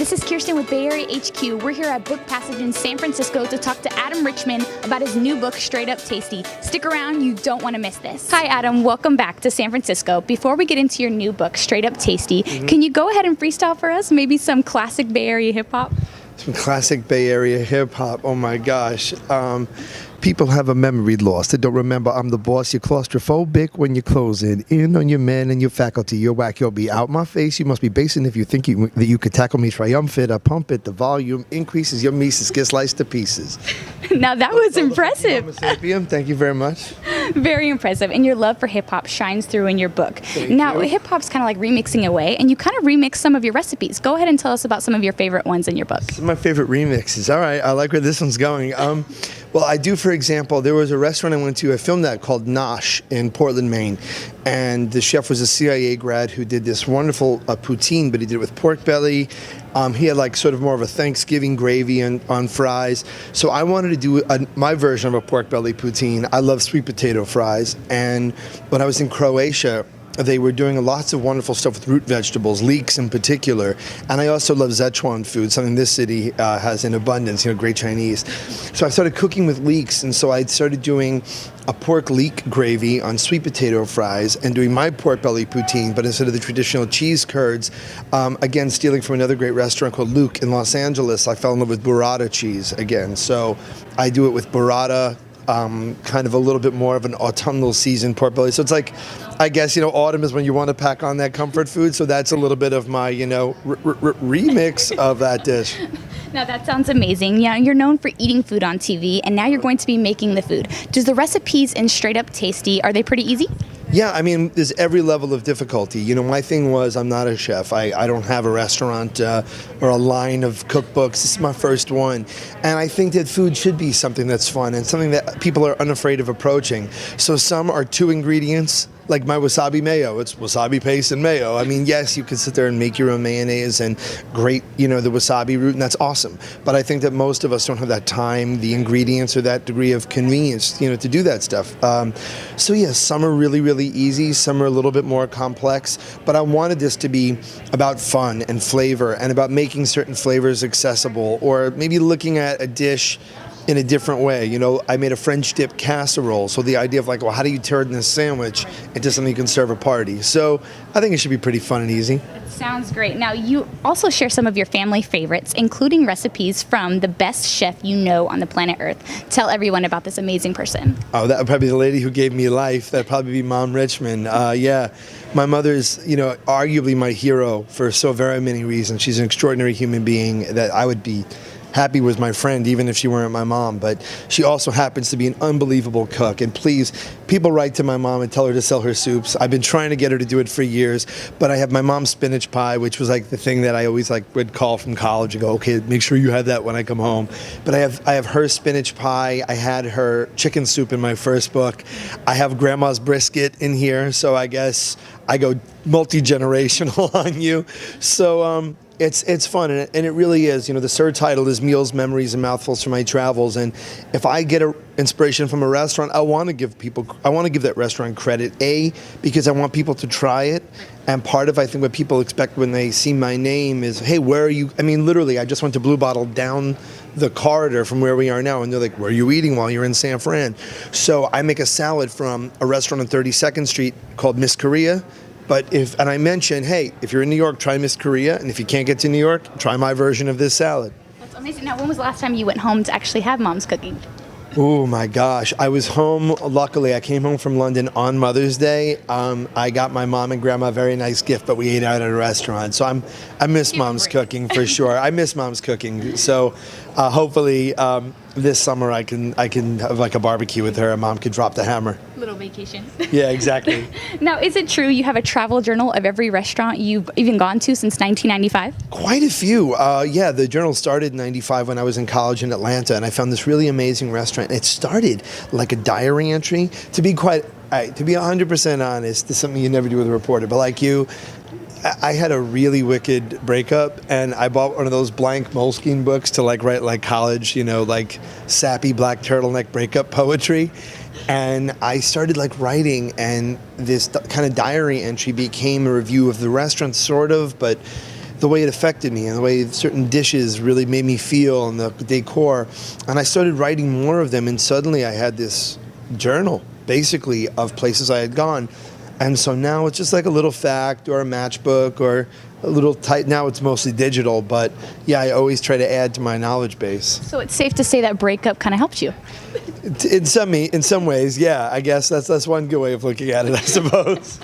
This is Kirsten with Bay Area HQ. We're here at Book Passage in San Francisco to talk to Adam Richman about his new book, Straight Up Tasty. Stick around, you don't want to miss this. Hi Adam, welcome back to San Francisco. Before we get into your new book, Straight Up Tasty, can you go ahead and freestyle for us? Maybe some classic Bay Area hip hop? Some classic Bay Area hip hop, oh my gosh. People have a memory loss. They don't remember I'm the boss. You're claustrophobic when you're closing in on your men and your faculty. You're whack, you'll be out my face. You must be basing if you think that you could tackle me triumphant. I pump it, the volume increases, your meses get sliced to pieces. Now that was impressive. Homo sapien, thank you very much. Very impressive. And your love for hip hop shines through in your book. Now, hip hop's kind of like remixing away, and you kind of remix some of your recipes. Go ahead and tell us about some of your favorite ones in your book. Some of my favorite remixes. All right, I like where this one's going. Well, I do, for example, there was a restaurant I went to, I filmed that, called Nosh in Portland, Maine. And the chef was a CIA grad who did this wonderful poutine, but he did it with pork belly. He had like sort of more of a Thanksgiving gravy on fries. So I wanted to do my version of a pork belly poutine. I love sweet potato fries. And when I was in Croatia, they were doing lots of wonderful stuff with root vegetables, leeks in particular. And I also love Szechuan food, something this city has in abundance, great Chinese. So I started cooking with leeks, and so I started doing a pork leek gravy on sweet potato fries and doing my pork belly poutine, but instead of the traditional cheese curds, again, stealing from another great restaurant called Luke in Los Angeles, I fell in love with burrata cheese again. So I do it with burrata, kind of a little bit more of an autumnal season pork belly. So it's like, I guess, autumn is when you want to pack on that comfort food. So that's a little bit of my, remix of that dish. Now that sounds amazing. Yeah, you're known for eating food on TV, and now you're going to be making the food. Does the recipes in Straight Up Tasty, are they pretty easy? Yeah, I mean, there's every level of difficulty. My thing was I'm not a chef. I don't have a restaurant or a line of cookbooks. This is my first one. And I think that food should be something that's fun and something that people are unafraid of approaching. So some are 2 ingredients, like my wasabi mayo. It's wasabi paste and mayo. I mean, yes, you could sit there and make your own mayonnaise and grate, the wasabi root, and that's awesome. But I think that most of us don't have that time, the ingredients, or that degree of convenience, to do that stuff. So yes, some are really, really easy. Some are a little bit more complex. But I wanted this to be about fun and flavor and about making certain flavors accessible, or maybe looking at a dish in a different way. I made a French dip casserole. So the idea of like, well, how do you turn this sandwich into something you can serve a party? So I think it should be pretty fun and easy. That sounds great. Now, you also share some of your family favorites, including recipes from the best chef you know on the planet Earth. Tell everyone about this amazing person. Oh, that would probably be the lady who gave me life. That'd probably be Mom Richman. Yeah, my mother's, arguably my hero for so very many reasons. She's an extraordinary human being that I would be happy was my friend, even if she weren't my mom. But she also happens to be an unbelievable cook. And please, people write to my mom and tell her to sell her soups. I've been trying to get her to do it for years. But I have my mom's spinach pie, which was like the thing that I always would call from college and go, okay, make sure you have that when I come home. But I have her spinach pie. I had her chicken soup in my first book. I have grandma's brisket in here. So I guess I go multi-generational on you. So, It's fun, and it really is. The subtitle is Meals, Memories, and Mouthfuls from My Travels. And if I get inspiration from a restaurant, I want to give that restaurant credit, because I want people to try it. And part of, I think, what people expect when they see my name is, hey, where are you? I mean, literally, I just went to Blue Bottle down the corridor from where we are now, and they're like, where are you eating while you're in San Fran? So I make a salad from a restaurant on 32nd Street called Miss Korea. And I mention, hey, if you're in New York, try Miss Korea, and if you can't get to New York, try my version of this salad. That's amazing. Now, when was the last time you went home to actually have Mom's cooking? Oh my gosh, I was home. Luckily, I came home from London on Mother's Day. I got my mom and grandma a very nice gift, but we ate out at a restaurant. So I miss Mom's cooking for sure. I miss Mom's cooking. So hopefully this summer I can have like a barbecue with her and Mom could drop the hammer. Little vacation. Yeah, exactly. Now, is it true you have a travel journal of every restaurant you've even gone to since 1995? Quite a few. Yeah, the journal started in 95 when I was in college in Atlanta, and I found this really amazing restaurant. It started like a diary entry. To be 100% honest, this is something you never do with a reporter, but like you, I had a really wicked breakup, and I bought one of those blank Moleskine books to write college, sappy black turtleneck breakup poetry. And I started writing, and this kind of diary entry became a review of the restaurant, sort of, but the way it affected me and the way certain dishes really made me feel and the decor. And I started writing more of them, and suddenly I had this journal, basically, of places I had gone. And so now it's just like a little fact or a matchbook or a little tight. Now it's mostly digital, but yeah, I always try to add to my knowledge base. So it's safe to say that breakup kind of helped you. In some ways, yeah. I guess that's one good way of looking at it, I suppose.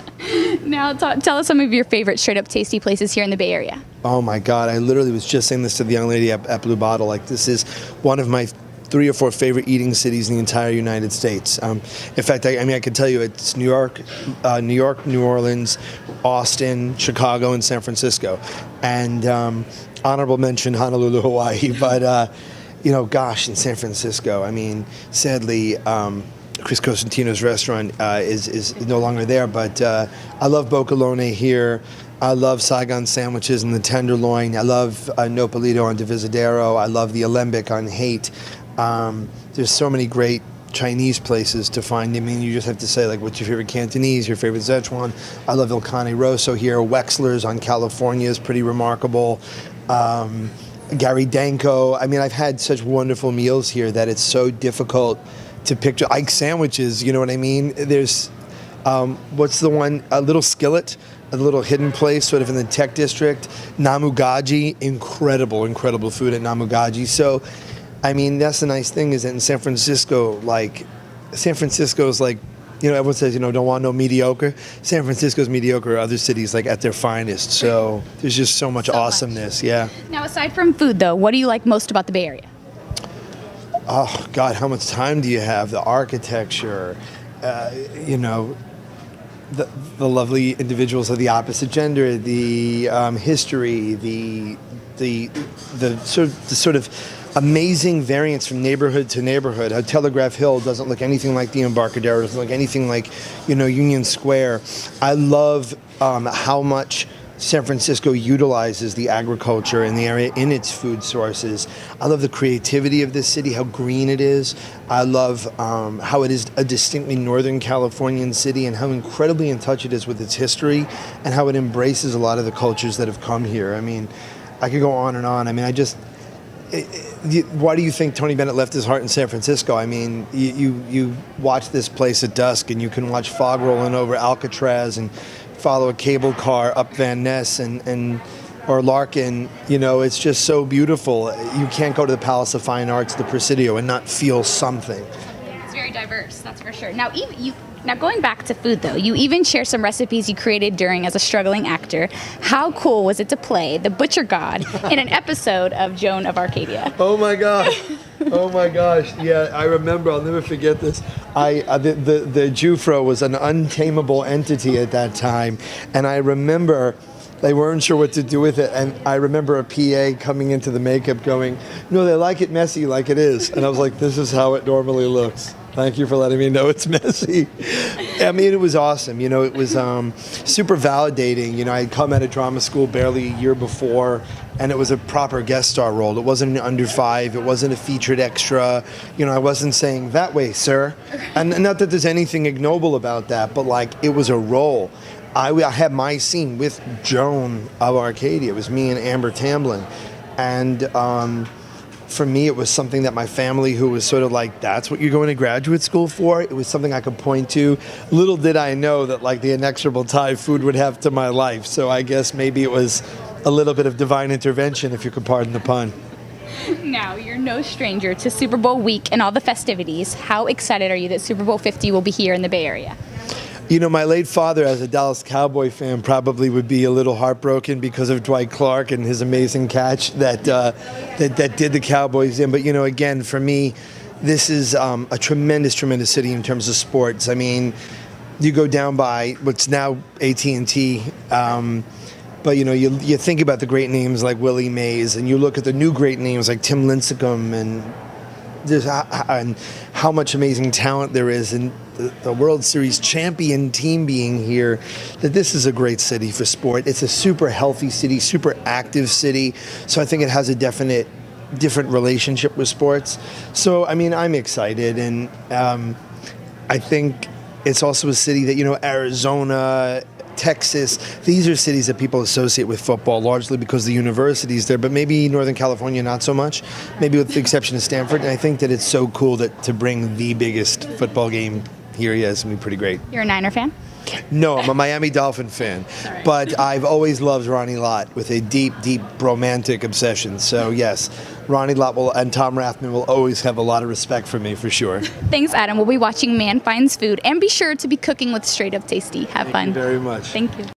Now, tell us some of your favorite straight up tasty places here in the Bay Area. Oh my God, I literally was just saying this to the young lady at Blue Bottle. Like, this is one of my 3 or 4 favorite eating cities in the entire United States. In fact, I can tell you it's New York, New Orleans, Austin, Chicago, and San Francisco. And honorable mention, Honolulu, Hawaii. But, gosh, in San Francisco, I mean, sadly, Chris Cosentino's restaurant is no longer there. But I love Bocalone here. I love Saigon sandwiches and the tenderloin. I love Nopalito on Divisadero. I love the Alembic on Haight. There's so many great Chinese places to find. I mean, you just have to say, like, what's your favorite Cantonese, your favorite Szechuan? I love Il Cane Rosso here. Wexler's on California is pretty remarkable. Gary Danko. I mean, I've had such wonderful meals here that it's so difficult to picture. Ike sandwiches, you know what I mean? There's, what's the one? A Little Skillet, a little hidden place sort of in the Tech District. Namugaji, incredible food at Namugaji. So, I mean, that's the nice thing is that in San Francisco, is like, everyone says, don't want no mediocre. San Francisco's mediocre, other cities like at their finest. So there's just so much awesomeness, yeah. Now, aside from food, though, what do you like most about the Bay Area? Oh, God, how much time do you have? The architecture, the lovely individuals of the opposite gender, the history, the sort of amazing variance from neighborhood to neighborhood. How Telegraph Hill doesn't look anything like the Embarcadero, doesn't look anything like, Union Square. I love how much San Francisco utilizes the agriculture in the area in its food sources. I love the creativity of this city, how green it is. I love how it is a distinctly Northern Californian city and how incredibly in touch it is with its history and how it embraces a lot of the cultures that have come here. I mean, I could go on and on. I mean, why do you think Tony Bennett left his heart in San Francisco? I mean, you watch this place at dusk and you can watch fog rolling over Alcatraz and follow a cable car up Van Ness or Larkin. It's just so beautiful. You can't go to the Palace of Fine Arts, the Presidio, and not feel something. It's very diverse, that's for sure. Now, Now, going back to food, though, you even share some recipes you created as a struggling actor. How cool was it to play the Butcher God in an episode of Joan of Arcadia? Oh, my gosh. Oh, my gosh. Yeah, I remember. I'll never forget this. The Jufro was an untamable entity at that time, and I remember they weren't sure what to do with it, and I remember a PA coming into the makeup going, "No, they like it messy like it is." And I was like, "This is how it normally looks. Thank you for letting me know it's messy." I mean, it was awesome. It was super validating. I'd come out of drama school barely a year before, and it was a proper guest star role. It wasn't an under 5. It wasn't a featured extra. I wasn't saying, "That way, sir." And not that there's anything ignoble about that, but, it was a role. I had my scene with Joan of Arcadia. It was me and Amber Tamblyn. And for me, it was something that my family, who was sort of like, "That's what you're going to graduate school for?" It was something I could point to. Little did I know that, the inexorable tie food would have to my life. So I guess maybe it was a little bit of divine intervention, if you could pardon the pun. Now, you're no stranger to Super Bowl week and all the festivities. How excited are you that Super Bowl 50 will be here in the Bay Area? My late father, as a Dallas Cowboy fan, probably would be a little heartbroken because of Dwight Clark and his amazing catch that did the Cowboys in. But, again, for me, this is a tremendous city in terms of sports. I mean, you go down by what's now AT&T, but, you think about the great names like Willie Mays, and you look at the new great names like Tim Lincecum and how much amazing talent there is, and the World Series champion team being here, that this is a great city for sport. It's a super healthy city, super active city. So I think it has a different relationship with sports. So, I mean, I'm excited. And I think it's also a city that, Arizona, Texas. These are cities that people associate with football, largely because the university's there, but maybe Northern California not so much, maybe with the exception of Stanford. And I think that it's so cool to bring the biggest football game here. Yeah, it's going to be pretty great. You're a Niner fan? No, I'm a Miami Dolphin fan, but I've always loved Ronnie Lott with a deep, deep romantic obsession. So yes, Ronnie Lott and Tom Rathman will always have a lot of respect for me, for sure. Thanks, Adam. We'll be watching Man Finds Food, and be sure to be cooking with Straight Up Tasty. Have fun. Thank you very much. Thank you.